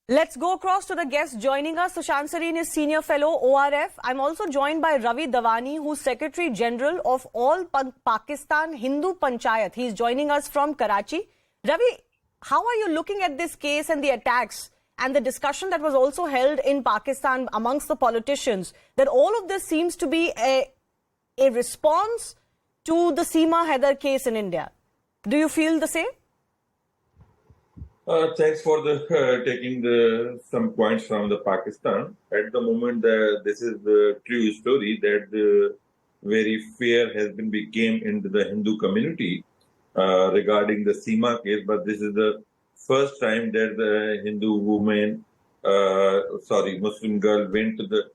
Let's go across to the guest joining us. Sushant Sareen is Senior Fellow, ORF. I'm also joined by Ravi Dawani, who's Secretary General of All Pakistan Hindu Panchayat. He's joining us from Karachi. Ravi, how are you looking at this case and the attacks and the discussion that was also held in Pakistan amongst the politicians, that all of this seems to be a response to the Seema Haider case in India? Do you feel the same? Thanks for taking some points from the Pakistan. At the moment, this is the true story that the very fear has been became into the Hindu community regarding the Seema case. But this is the first time that the Hindu woman, Muslim girl went to the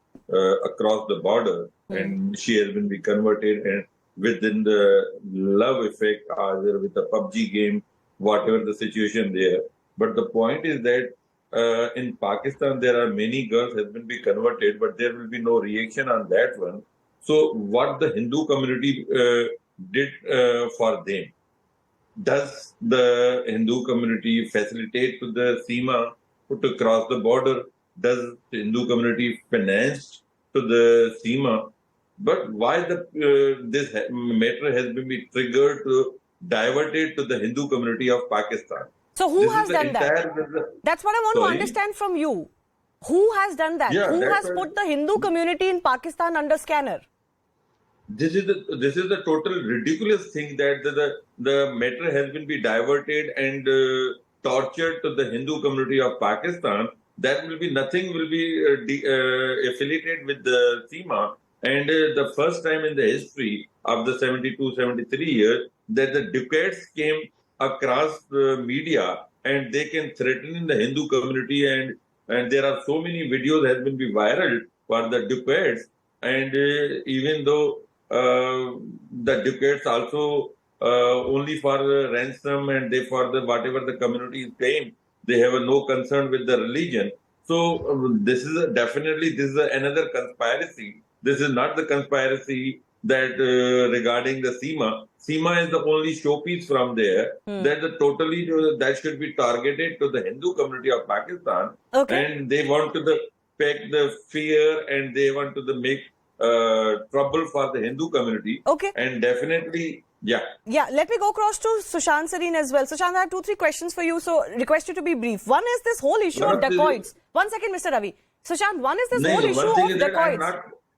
across the border, and she has been converted, and within the love effect, either with the PUBG game, whatever the situation there. But the point is that in Pakistan, there are many girls have been converted, but there will be no reaction on that one. So what the Hindu community did for them? Does the Hindu community facilitate to the Seema to cross the border? Does the Hindu community finance to the Seema? But why this matter has been triggered to diverted to the Hindu community of Pakistan? So who has done that? That's what I want to understand from you. Who has done that? Yeah, who has put the Hindu community in Pakistan under scanner? This is the total ridiculous thing that the matter has been diverted and tortured to the Hindu community of Pakistan. That will be nothing will be affiliated with the Seema. And the first time in the history of the 72-73 years that the Ducats came across the media and they can threaten in the Hindu community, and there are so many videos has been viral for the Ducats, and even though the Ducats also only for the ransom and they for the whatever the community is paying, they have no concern with the religion. So this is definitely another conspiracy. This is not the conspiracy that regarding the Seema. Seema is the only showpiece from there that that should be targeted to the Hindu community of Pakistan. Okay. And they want to pack the fear and they want to make trouble for the Hindu community. Okay. And definitely, yeah. Yeah, let me go across to Sushant Sareen as well. Sushant, I have 2-3 questions for you, so request you to be brief. One is this whole issue of dacoits. 1 second, Mr. Ravi. Sushant, one is this whole issue of dacoits.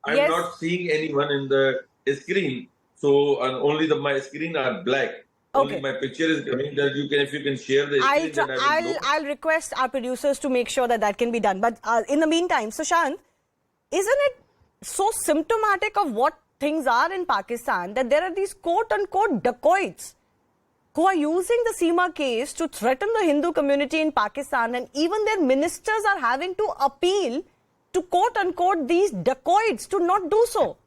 I'm not seeing anyone in the screen, so only my screen are black. Okay. Only my picture is coming. That if you can share the screen, I'll request our producers to make sure that can be done. But in the meantime, Sushant, isn't it so symptomatic of what things are in Pakistan that there are these quote-unquote dacoits who are using the Seema case to threaten the Hindu community in Pakistan, and even their ministers are having to appeal to quote-unquote these dacoits to not do so?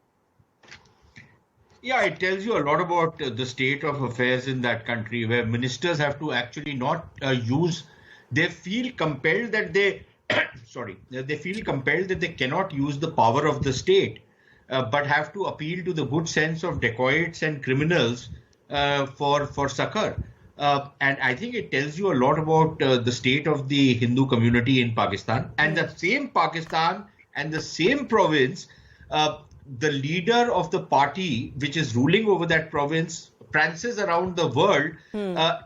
Yeah, it tells you a lot about the state of affairs in that country, where ministers have to actually not they feel compelled that they feel compelled that they cannot use the power of the state, but have to appeal to the good sense of dacoits and criminals for succor. And I think it tells you a lot about the state of the Hindu community in Pakistan. And the same Pakistan and the same province, the leader of the party which is ruling over that province prances around the world,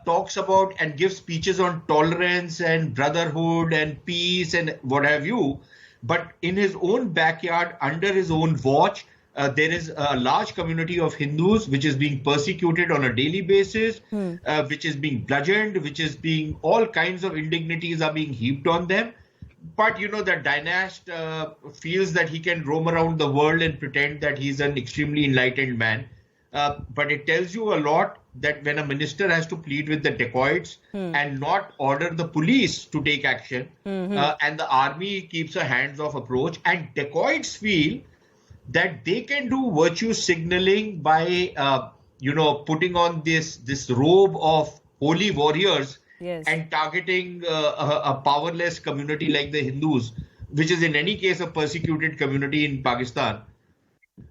talks about and gives speeches on tolerance and brotherhood and peace and what have you. But in his own backyard, under his own watch, there is a large community of Hindus which is being persecuted on a daily basis, which is being bludgeoned, which is being all kinds of indignities are being heaped on them. But that dynast feels that he can roam around the world and pretend that he's an extremely enlightened man. But it tells you a lot that when a minister has to plead with the dacoits and not order the police to take action, and the army keeps a hands-off approach, and dacoits feel that they can do virtue signaling by, putting on this robe of holy warriors, and targeting a powerless community like the Hindus, which is in any case a persecuted community in Pakistan.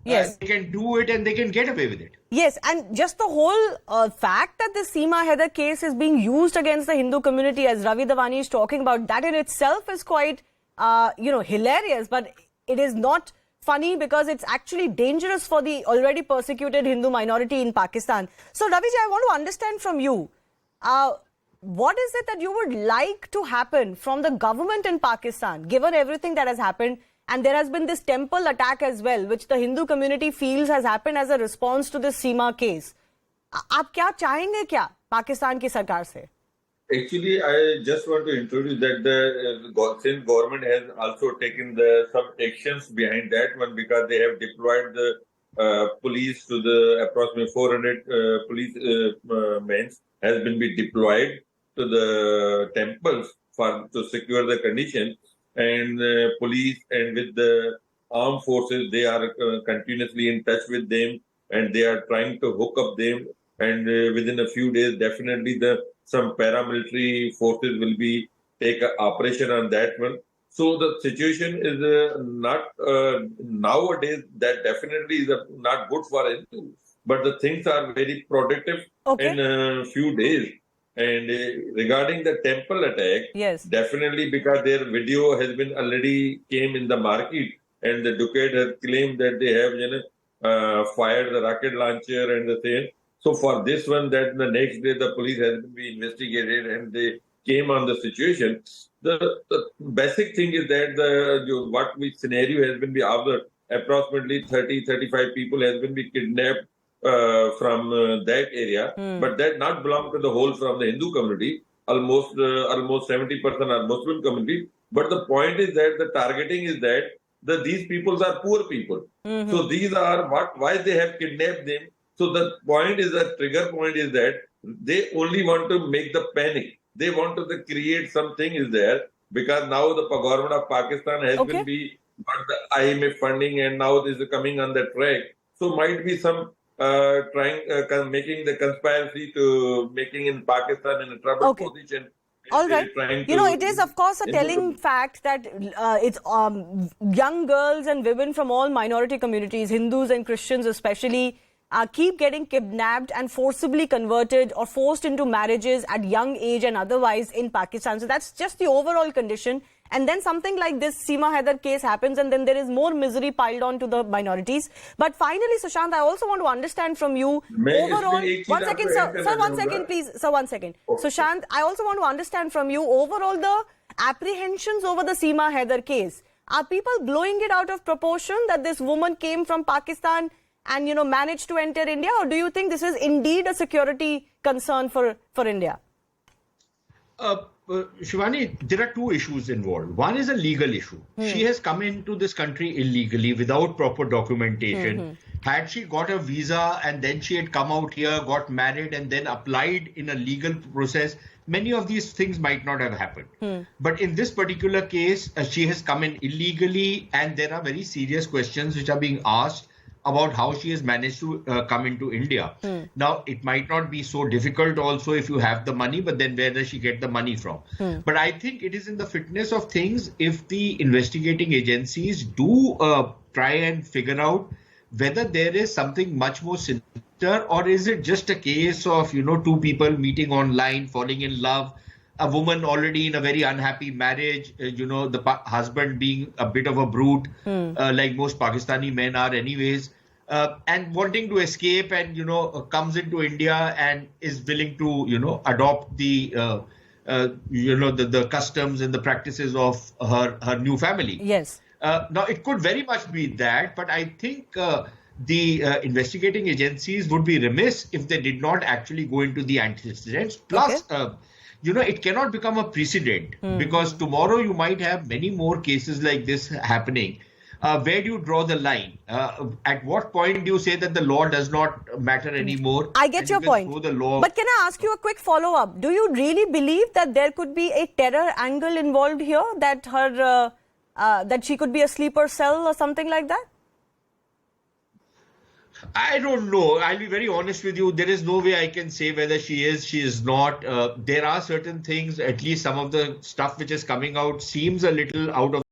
Yes. They can do it and they can get away with it. Yes, and just the whole fact that the Seema Haider case is being used against the Hindu community, as Ravi Dawani is talking about, that in itself is quite, hilarious. But it is not funny because it's actually dangerous for the already persecuted Hindu minority in Pakistan. So, Raviji, I want to understand from you, what is it that you would like to happen from the government in Pakistan, given everything that has happened? And there has been this temple attack as well, which the Hindu community feels has happened as a response to this Seema case. आप क्या चाहेंगे क्या पाकिस्तान की सरकार से? Actually, I just want to introduce that the since government has also taken some actions behind that one, because they have deployed the police to the approximately 400 police men has been deployed to the temples to secure the conditions. And police and with the armed forces, they are continuously in touch with them, and they are trying to hook up them. And within a few days, definitely some paramilitary forces will be take an operation on that one. So the situation is not nowadays, that definitely is not good for Hindu, but the things are very productive in a few days. And regarding the temple attack, yes, definitely, because their video has been already came in the market, and the Ducat has claimed that they have fired the rocket launcher and the thing. So for this one, that the next day the police has been investigated and they came on the situation. The basic thing is that what scenario has been observed. Approximately 30-35 people has been kidnapped from that area, but that not belong to the whole from the Hindu community. Almost 70% are Muslim community. But the point is that the targeting is that these people are poor people. So these are why they have kidnapped them. So the point is, the trigger point is that they only want to make the panic. They want to create something is there, because now the government of Pakistan has been got the IMF funding, and now this is coming on the track. So might be some making the conspiracy to making in Pakistan in a troubled position. All right. It is, of course, a telling fact that it's young girls and women from all minority communities, Hindus and Christians especially, keep getting kidnapped and forcibly converted or forced into marriages at young age and otherwise in Pakistan. So that's just the overall condition. And then something like this Seema Haider case happens, and then there is more misery piled on to the minorities. But finally, Sushant, I also want to understand from you overall. One second, sir. Sir, 1 second, please. Sir, 1 second. Okay. Sushant, I also want to understand from you overall the apprehensions over the Seema Haider case. Are people blowing it out of proportion that this woman came from Pakistan and managed to enter India, or do you think this is indeed a security concern for India? Shivani, there are two issues involved. One is a legal issue. She has come into this country illegally without proper documentation. Had she got a visa and then she had come out here, got married and then applied in a legal process, many of these things might not have happened. But in this particular case, she has come in illegally, and there are very serious questions which are being asked about how she has managed to come into India. Now, it might not be so difficult also if you have the money, but then where does she get the money from? But I think it is in the fitness of things if the investigating agencies do try and figure out whether there is something much more sinister, or is it just a case of, two people meeting online, falling in love, a woman already in a very unhappy marriage, the husband being a bit of a brute, like most Pakistani men are anyways, and wanting to escape and, comes into India and is willing to, adopt the, the customs and the practices of her new family. Yes. Now, it could very much be that, but I think the investigating agencies would be remiss if they did not actually go into the antecedents. Plus, it cannot become a precedent, because tomorrow you might have many more cases like this happening. Where do you draw the line? At what point do you say that the law does not matter anymore? I get your point. But can I ask you a quick follow-up? Do you really believe that there could be a terror angle involved here, that her that she could be a sleeper cell or something like that? I don't know. I'll be very honest with you. There is no way I can say whether she is not. There are certain things, at least some of the stuff which is coming out seems a little out of